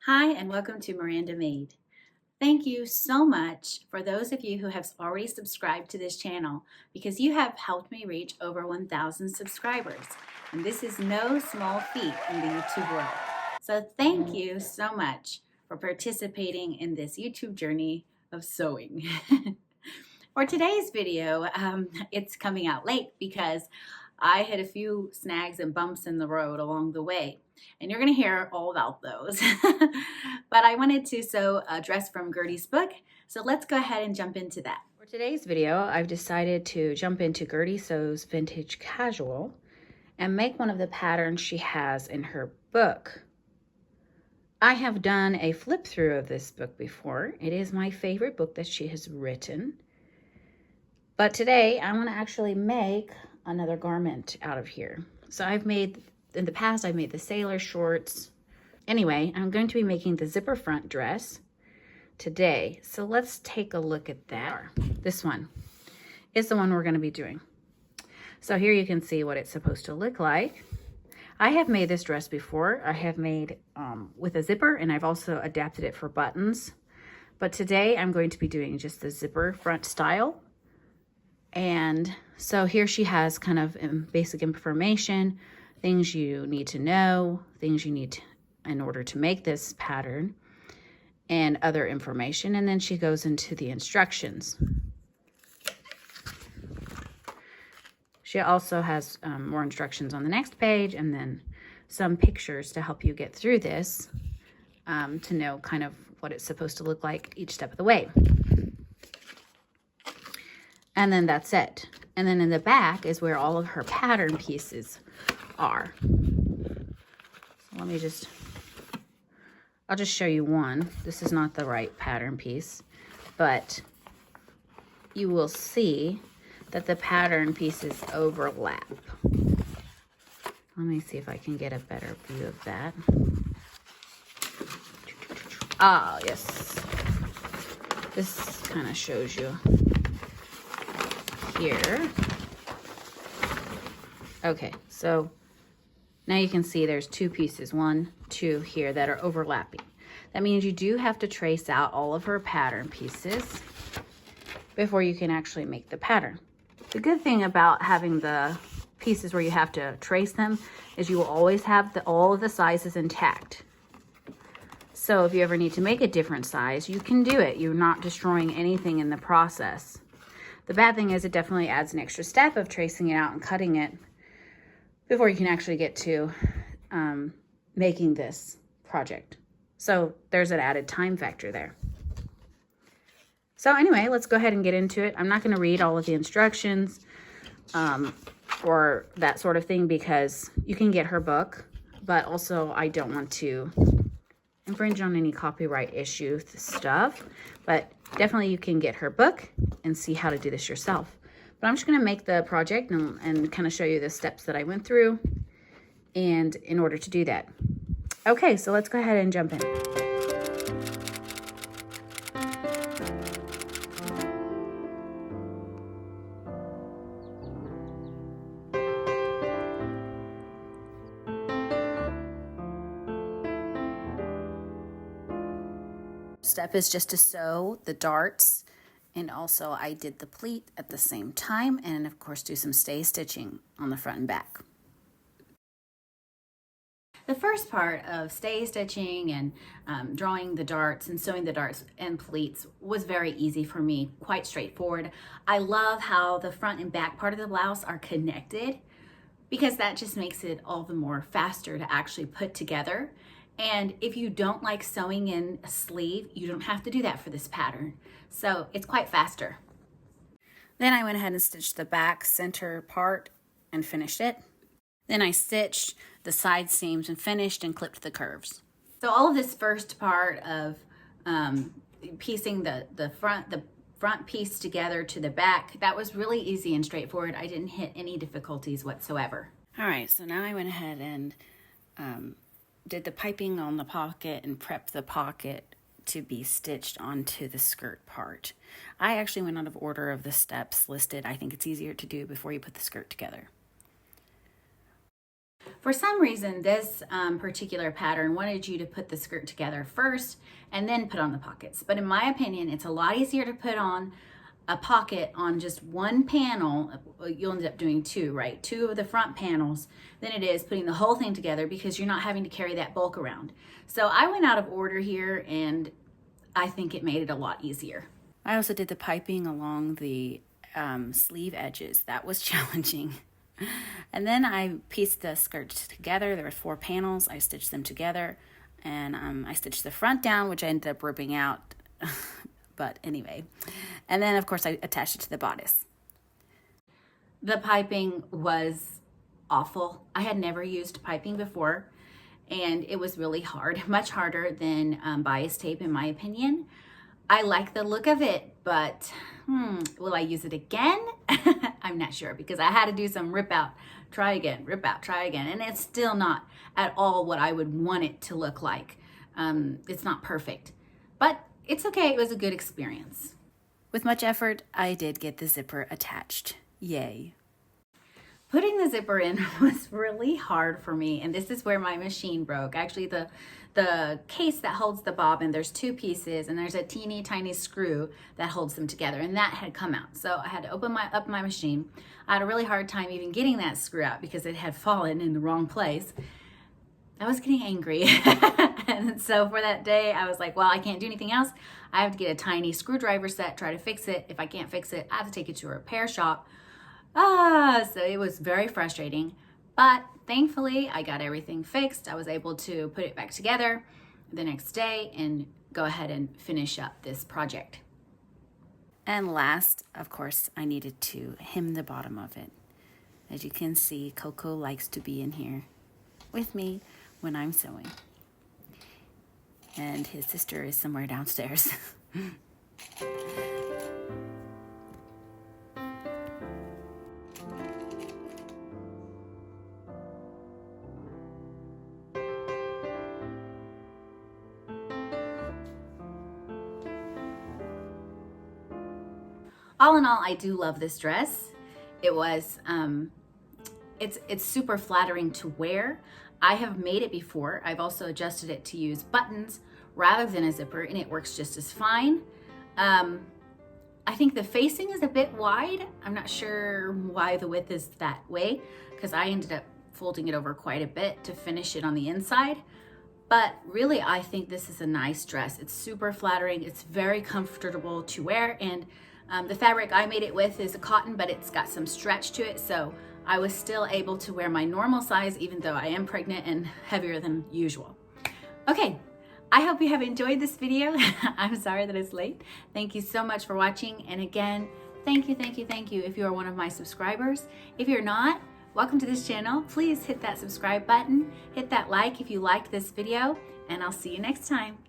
Hi, and welcome to Miranda Made. Thank you so much for those of you who have already subscribed to this channel because you have helped me reach over 1,000 subscribers. And this is no small feat in the YouTube world. So thank you so much for participating in this YouTube journey of sewing. For today's video, it's coming out late because I had a few snags and bumps in the road along the way, and you're going to hear all about those. But I wanted to sew a dress from Gertie's book, so let's go ahead and jump into that. For today's video, I've decided to jump into Gertie Sews Vintage Casual and make one of the patterns she has in her book. I have done a flip through of this book before. It is my favorite book that she has written. But today I want to actually make another garment out of here. So in the past, I've made the sailor shorts. Anyway, I'm going to be making the zipper front dress today. So let's take a look at that. This one is the one we're going to be doing. So here you can see what it's supposed to look like. I have made this dress before. I have made with a zipper, and I've also adapted it for buttons. But today I'm going to be doing just the zipper front style. And so here she has kind of basic information, things you need to know, things you need in order to make this pattern, and other information. And then she goes into the instructions. She also has more instructions on the next page, and then some pictures to help you get through this to know kind of what it's supposed to look like each step of the way. And then that's it. And then in the back is where all of her pattern pieces are. So I'll just show you one. This is not the right pattern piece, but you will see that the pattern pieces overlap. Let me see if I can get a better view of that. Ah, yes. This kind of shows you here. Okay, so now you can see there's two pieces, 1, 2 here that are overlapping. That means you do have to trace out all of her pattern pieces before you can actually make the pattern. The good thing about having the pieces where you have to trace them is you will always have all of the sizes intact. So if you ever need to make a different size, you can do it. You're not destroying anything in the process. The bad thing is it definitely adds an extra step of tracing it out and cutting it before you can actually get to making this project. So there's an added time factor there. So anyway, let's go ahead and get into it. I'm not going to read all of the instructions or that sort of thing because you can get her book, but also I don't want to infringe on any copyright issue stuff, but definitely you can get her book and see how to do this yourself. But I'm just going to make the project and kind of show you the steps that I went through and in order to do that. Okay, so let's go ahead and jump in. Step is just to sew the darts, and also I did the pleat at the same time, and of course do some stay stitching on the front and back. The first part of stay stitching and drawing the darts and sewing the darts and pleats was very easy for me, quite straightforward. I love how the front and back part of the blouse are connected because that just makes it all the more faster to actually put together. And if you don't like sewing in a sleeve, you don't have to do that for this pattern. So it's quite faster. Then I went ahead and stitched the back center part and finished it. Then I stitched the side seams and finished and clipped the curves. So all of this first part of piecing the front piece together to the back, that was really easy and straightforward. I didn't hit any difficulties whatsoever. All right, so now I went ahead and did the piping on the pocket and prepped the pocket to be stitched onto the skirt part. I actually went out of order of the steps listed. I think it's easier to do before you put the skirt together. For some reason, this particular pattern wanted you to put the skirt together first and then put on the pockets. But in my opinion, it's a lot easier to put on a pocket on just one panel. You'll end up doing two, right? Two of the front panels than it is putting the whole thing together, because you're not having to carry that bulk around. So I went out of order here, and I think it made it a lot easier. I also did the piping along the sleeve edges. That was challenging. And then I pieced the skirt together. There were 4 panels. I stitched them together, and I stitched the front down, which I ended up ripping out. But anyway, and then of course I attached it to the bodice. The piping was awful. I had never used piping before, and it was really hard, much harder than bias tape in my opinion. I like the look of it, but will I use it again? I'm not sure, because I had to do some rip out, try again, rip out, try again, and it's still not at all what I would want it to look like. It's not perfect, but it's okay. It was a good experience. With much effort, I did get the zipper attached. Yay. Putting the zipper in was really hard for me, and this is where my machine broke. Actually, the case that holds the bobbin, there's 2 pieces, and there's a teeny tiny screw that holds them together, and that had come out. So I had to open up my machine. I had a really hard time even getting that screw out because it had fallen in the wrong place. I was getting angry. And so for that day, I was like, well, I can't do anything else. I have to get a tiny screwdriver set, try to fix it. If I can't fix it, I have to take it to a repair shop. So it was very frustrating, but thankfully I got everything fixed. I was able to put it back together the next day and go ahead and finish up this project. And last, of course, I needed to hem the bottom of it. As you can see, Coco likes to be in here with me when I'm sewing. And his sister is somewhere downstairs. All in all, I do love this dress. It was, it's super flattering to wear. I have made it before. I've also adjusted it to use buttons rather than a zipper, and it works just as fine. I think the facing is a bit wide. I'm not sure why the width is that way, because I ended up folding it over quite a bit to finish it on the inside. But really, I think this is a nice dress. It's super flattering. It's very comfortable to wear, and the fabric I made it with is a cotton, but it's got some stretch to it, so I was still able to wear my normal size, even though I am pregnant and heavier than usual. Okay, I hope you have enjoyed this video. I'm sorry that it's late. Thank you so much for watching. And again, thank you if you are one of my subscribers. If you're not, welcome to this channel. Please hit that subscribe button, hit that like if you liked this video, and I'll see you next time.